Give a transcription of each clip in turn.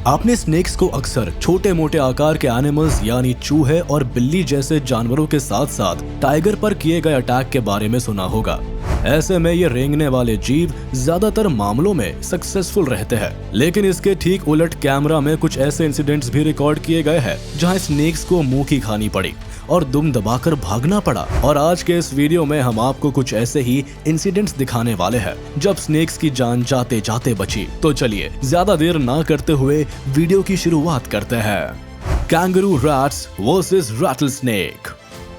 आपने स्नेक्स को अक्सर छोटे मोटे आकार के एनिमल्स यानी चूहे और बिल्ली जैसे जानवरों के साथ साथ टाइगर पर किए गए अटैक के बारे में सुना होगा। ऐसे में ये रेंगने वाले जीव ज्यादातर मामलों में सक्सेसफुल रहते हैं, लेकिन इसके ठीक उलट कैमरा में कुछ ऐसे इंसिडेंट्स भी रिकॉर्ड किए गए हैं जहां स्नेक्स को मुंह की खानी पड़ी और दुम दबाकर भागना पड़ा। और आज के इस वीडियो में हम आपको कुछ ऐसे ही इंसिडेंट्स दिखाने वाले हैं जब स्नेक्स की जान जाते जाते बची। तो चलिए ज्यादा देर ना करते हुए वीडियो की शुरुआत करते हैं। Kangaroo rats versus rattlesnake.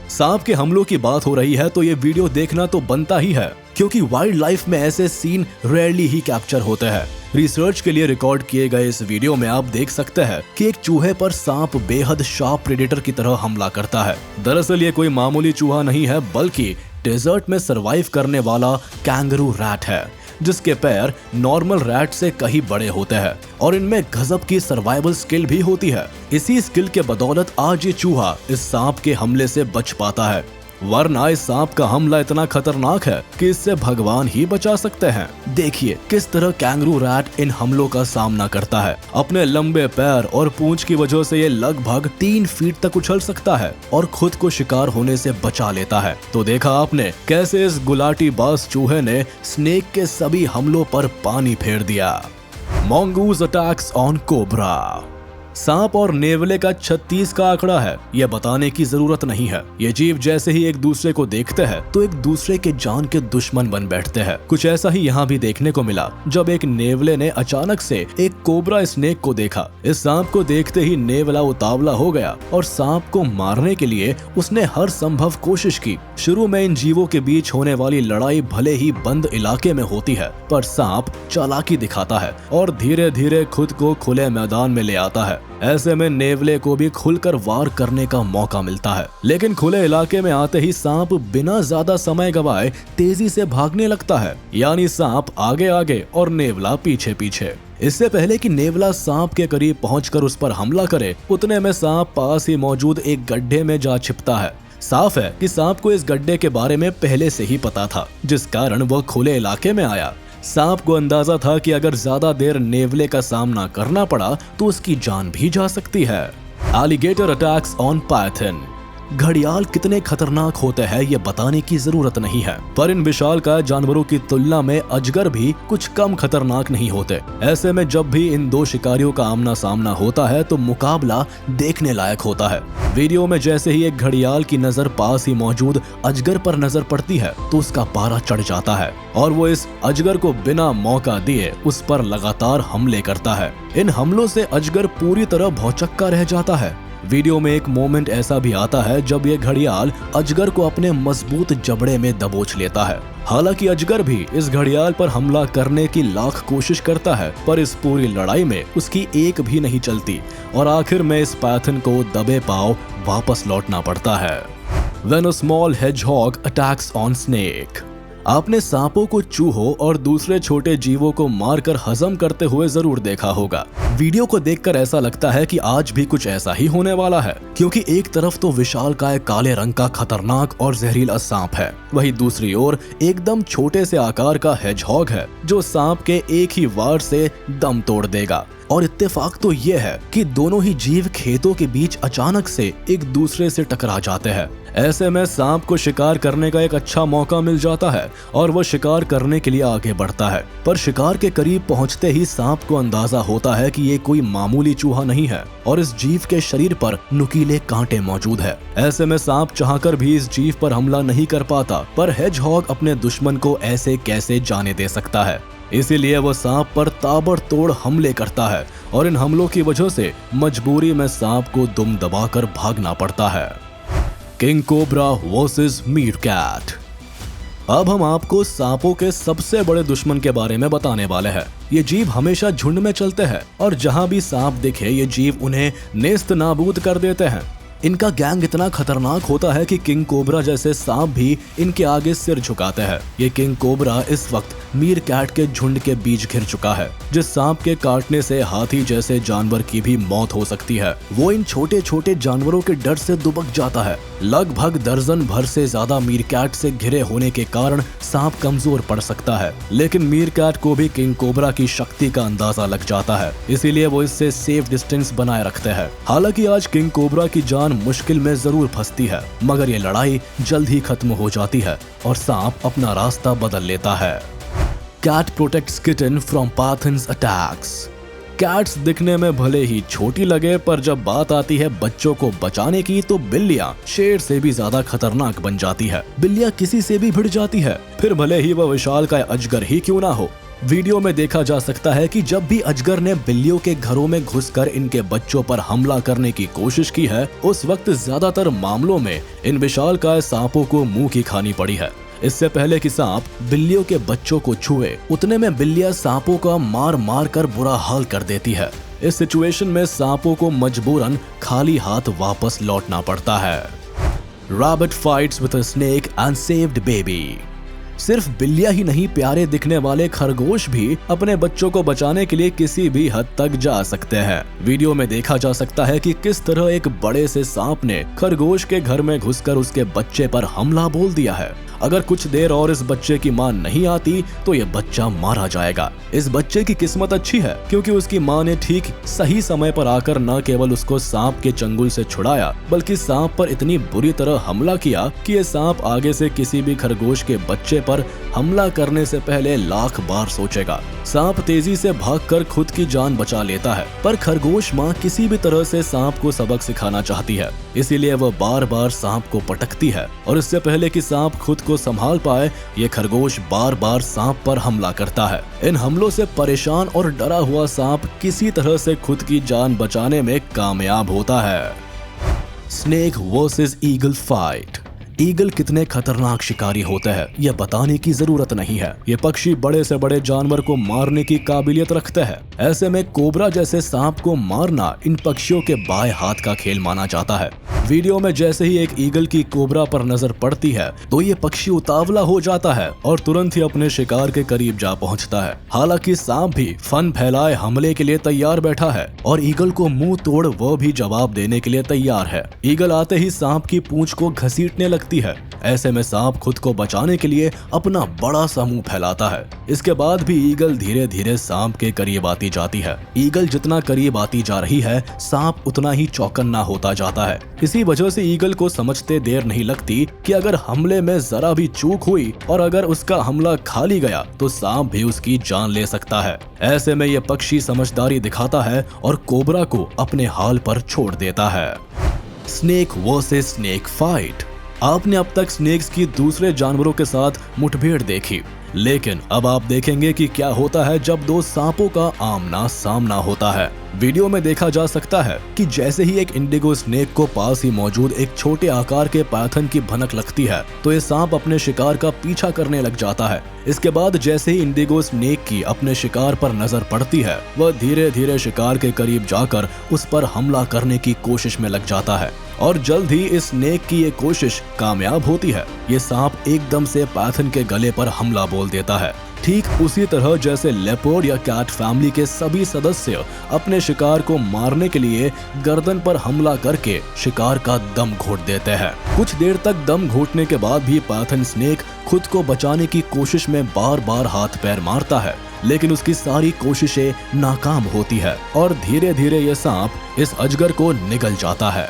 सांप के हमलों की बात हो रही है तो ये वीडियो देखना तो बनता ही है, क्योंकि वाइल्ड लाइफ में ऐसे सीन रेयरली ही कैप्चर होते हैं। रिसर्च के लिए रिकॉर्ड किए गए इस वीडियो में आप देख सकते हैं कि एक चूहे पर सांप बेहद शार्प प्रेडेटर की तरह हमला करता है। दरअसल ये कोई मामूली चूहा नहीं है, बल्कि डेजर्ट में सरवाइव करने वाला कैंगरू रैट है, जिसके पैर नॉर्मल रैट से कहीं बड़े होते हैं और इनमें गजब की सर्वाइवल स्किल भी होती है। इसी स्किल के बदौलत आज ये चूहा इस सांप के हमले से बच पाता है, वरना इस सांप का हमला इतना खतरनाक है कि इससे भगवान ही बचा सकते हैं। देखिए किस तरह कैंगरू रैट इन हमलों का सामना करता है। अपने लंबे पैर और पूंछ की वजह से ये लगभग 3 फीट तक उछल सकता है और खुद को शिकार होने से बचा लेता है। तो देखा आपने कैसे इस गुलाटी बाज चूहे ने स्नेक के सभी हमलों पर पानी फेर दिया। Mongoose attacks on cobra. सांप और नेवले का 36 का आंकड़ा है, यह बताने की जरूरत नहीं है। ये जीव जैसे ही एक दूसरे को देखते हैं तो एक दूसरे के जान के दुश्मन बन बैठते हैं। कुछ ऐसा ही यहाँ भी देखने को मिला जब एक नेवले ने अचानक से एक कोबरा स्नेक को देखा। इस सांप को देखते ही नेवला उतावला हो गया और सांप को मारने के लिए उसने हर संभव कोशिश की। शुरू में इन जीवों के बीच होने वाली लड़ाई भले ही बंद इलाके में होती है, पर सांप चालाकी दिखाता है और धीरे धीरे खुद को खुले मैदान में ले आता है। ऐसे में नेवले को भी खुलकर वार करने का मौका मिलता है, लेकिन खुले इलाके में आते ही सांप बिना ज्यादा समय गवाए तेजी से भागने लगता है, यानी सांप आगे आगे और नेवला पीछे पीछे। इससे पहले कि नेवला सांप के करीब पहुंचकर उस पर हमला करे, उतने में सांप पास ही मौजूद एक गड्ढे में जा छिपता है। साफ है कि सांप को इस गड्ढे के बारे में पहले से ही पता था, जिस कारण वह खुले इलाके में आया। सांप को अंदाजा था कि अगर ज्यादा देर नेवले का सामना करना पड़ा तो उसकी जान भी जा सकती है। Alligator attacks on Python. घड़ियाल कितने खतरनाक होते हैं ये बताने की जरूरत नहीं है, पर इन विशालकाय जानवरों की तुलना में अजगर भी कुछ कम खतरनाक नहीं होते। ऐसे में जब भी इन दो शिकारियों का आमना सामना होता है तो मुकाबला देखने लायक होता है। वीडियो में जैसे ही एक घड़ियाल की नजर पास ही मौजूद अजगर पर नजर पड़ती है तो उसका पारा चढ़ जाता है और वो इस अजगर को बिना मौका दिए उस पर लगातार हमले करता है। इन हमलों से अजगर पूरी तरह भौचक्का रह जाता है। वीडियो में एक मोमेंट ऐसा भी आता है जब ये घड़ियाल अजगर को अपने मजबूत जबड़े में दबोच लेता है। हालांकि अजगर भी इस घड़ियाल पर हमला करने की लाख कोशिश करता है, पर इस पूरी लड़ाई में उसकी एक भी नहीं चलती और आखिर में इस पाइथन को दबे पांव वापस लौटना पड़ता है। When a small hedgehog attacks on snake। आपने सांपों को चूहों और दूसरे छोटे जीवों को मारकर हजम करते हुए जरूर देखा होगा। वीडियो को देखकर ऐसा लगता है कि आज भी कुछ ऐसा ही होने वाला है, क्योंकि एक तरफ तो विशालकाय काले रंग का खतरनाक और जहरीला सांप है, वहीं दूसरी ओर एकदम छोटे से आकार का हेजहॉग है जो सांप के एक ही वार से दम तोड़ देगा। और इत्तेफाक तो ये है कि दोनों ही जीव खेतों के बीच अचानक से एक दूसरे से टकरा जाते हैं। ऐसे में सांप को शिकार करने का एक अच्छा मौका मिल जाता है और वह शिकार करने के लिए आगे बढ़ता है, पर शिकार के करीब पहुंचते ही सांप को अंदाजा होता है कि ये कोई मामूली चूहा नहीं है और इस जीव के शरीर पर नुकीले कांटे मौजूद है। ऐसे में सांप चाहकर भी इस जीव पर हमला नहीं कर पाता, पर हेजहॉग अपने दुश्मन को ऐसे कैसे जाने दे सकता है। इसीलिए वह सांप पर ताबड़तोड़ हमले करता है और इन हमलों की वजह से मजबूरी में सांप को दुम दबाकर भागना पड़ता है। King cobra versus meerkat. अब हम आपको सांपों के सबसे बड़े दुश्मन के बारे में बताने वाले हैं। ये जीव हमेशा झुंड में चलते हैं और जहां भी सांप दिखे ये जीव उन्हें नेस्त नाबूद कर देते हैं। इनका गैंग इतना खतरनाक होता है कि किंग कोबरा जैसे सांप भी इनके आगे सिर झुकाते हैं। ये किंग कोबरा इस वक्त मीर कैट के झुंड के बीच घिर चुका है, जिस सांप के काटने से हाथी जैसे जानवर की भी मौत हो सकती है। वो इन छोटे छोटे जानवरों के डर से दुबक जाता है। लगभग दर्जन भर से ज्यादा मीर कैट से घिरे होने के कारण सांप कमजोर पड़ सकता है, लेकिन मीर कैट को भी किंग कोबरा की शक्ति का अंदाजा लग जाता है, इसीलिए वो इससे सेफ डिस्टेंस बनाए रखते हैं। हालांकि आज किंग कोबरा की जान मुश्किल में जरूर फंसती है, मगर ये लड़ाई जल्द ही खत्म हो जाती है और सांप अपना रास्ता बदल लेता है। Cat protects kitten from pythons attacks. Cats दिखने में भले ही छोटी लगे, पर जब बात आती है बच्चों को बचाने की तो बिल्लियां शेर से भी ज्यादा खतरनाक बन जाती है। बिल्लियां किसी से भी भिड़ जाती है, फिर भले ही वह विशालकाय अजगर ही क्यों ना हो। वीडियो में देखा जा सकता है कि जब भी अजगर ने बिल्लियों के घरों में घुसकर इनके बच्चों पर हमला करने की कोशिश की है, उस वक्त ज्यादातर मामलों में इन विशालकाय सांपों को मुंह की खानी पड़ी है। इससे पहले कि सांप बिल्लियों के बच्चों को छुए, उतने में बिल्लियां सांपों का मार मार कर बुरा हाल कर देती है। इस सिचुएशन में सांपों को मजबूरन खाली हाथ वापस लौटना पड़ता है। Rabbit fights with a snake and saved baby. सिर्फ बिल्लियां ही नहीं, प्यारे दिखने वाले खरगोश भी अपने बच्चों को बचाने के लिए किसी भी हद तक जा सकते हैं। वीडियो में देखा जा सकता है कि किस तरह एक बड़े से सांप ने खरगोश के घर में घुसकर उसके बच्चे पर हमला बोल दिया है। अगर कुछ देर और इस बच्चे की मां नहीं आती तो ये बच्चा मारा जाएगा। इस बच्चे की किस्मत अच्छी है क्योंकि उसकी मां ने ठीक सही समय पर आकर न केवल उसको सांप के चंगुल से छुड़ाया, बल्कि सांप पर इतनी बुरी तरह हमला किया कि ये सांप आगे से किसी भी खरगोश के बच्चे पर हमला करने से पहले लाख बार सोचेगा। सांप तेजी से भागकर खुद की जान बचा लेता है, पर खरगोश माँ किसी भी तरह से सांप को सबक सिखाना चाहती है, इसीलिए वह बार बार सांप को पटकती है और इससे पहले कि सांप खुद को संभाल पाए, ये खरगोश बार बार सांप पर हमला करता है। इन हमलों से परेशान और डरा हुआ सांप किसी तरह से खुद की जान बचाने में कामयाब होता है। Snake versus eagle fight. Eagle कितने खतरनाक शिकारी होते हैं यह बताने की जरूरत नहीं है। ये पक्षी बड़े से बड़े जानवर को मारने की काबिलियत रखते हैं। ऐसे में कोबरा जैसे सांप को मारना इन पक्षियों के बाएं हाथ का खेल माना जाता है। वीडियो में जैसे ही एक ईगल की कोबरा पर नजर पड़ती है तो ये पक्षी उतावला हो जाता है और तुरंत ही अपने शिकार के करीब जा पहुंचता है। हालांकि सांप भी फन फैलाए हमले के लिए तैयार बैठा है और ईगल को मुंह तोड़ वह भी जवाब देने के लिए तैयार है। ईगल आते ही सांप की पूंछ को घसीटने लगती है। ऐसे में सांप खुद को बचाने के लिए अपना बड़ा सा मुंह फैलाता है। इसके बाद भी ईगल धीरे धीरे सांप के करीब आती जाती है। ईगल जितना करीब आती जा रही है, सांप उतना ही चौकन्ना होता जाता है। इसी वजह से ईगल को समझते देर नहीं लगती कि अगर हमले में जरा भी चूक हुई और अगर उसका हमला खाली गया तो सांप भी उसकी जान ले सकता है। ऐसे में यह पक्षी समझदारी दिखाता है और कोबरा को अपने हाल पर छोड़ देता है। Snake versus snake fight. आपने अब तक स्नेक्स की दूसरे जानवरों के साथ मुठभेड़ देखी, लेकिन अब आप देखेंगे कि क्या होता है जब दो सांपों का आमना सामना होता है। वीडियो में देखा जा सकता है कि जैसे ही एक इंडिगो स्नेक को पास ही मौजूद एक छोटे आकार के पायथन की भनक लगती है तो ये सांप अपने शिकार का पीछा करने लग जाता है। इसके बाद जैसे ही इंडिगो स्नेक की अपने शिकार पर नजर पड़ती है, वह धीरे धीरे शिकार के करीब जाकर उस पर हमला करने की कोशिश में लग जाता है और जल्द ही इस स्नेक की ये कोशिश कामयाब होती है। ये सांप एकदम से पायथन के गले पर हमला बोल देता है, ठीक उसी तरह जैसे लेपर्ड या कैट फैमिली के सभी सदस्य अपने शिकार को मारने के लिए गर्दन पर हमला करके शिकार का दम घोट देते हैं। कुछ देर तक दम घोटने के बाद भी पायथन स्नेक खुद को बचाने की कोशिश में बार बार हाथ पैर मारता है, लेकिन उसकी सारी कोशिशें नाकाम होती है और धीरे धीरे यह सांप इस अजगर को निगल जाता है।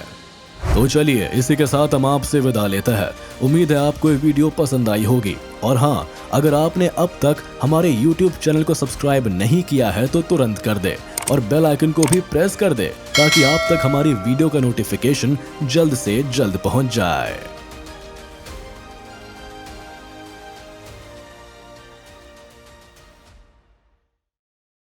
तो चलिए इसी के साथ हम आपसे विदा लेते हैं। उम्मीद है आपको ये वीडियो पसंद आई होगी और हाँ, अगर आपने अब तक हमारे YouTube चैनल को सब्सक्राइब नहीं किया है तो तुरंत कर दे और बेल आइकन को भी प्रेस कर दे ताकि आप तक हमारी वीडियो का नोटिफिकेशन जल्द से जल्द पहुंच जाए।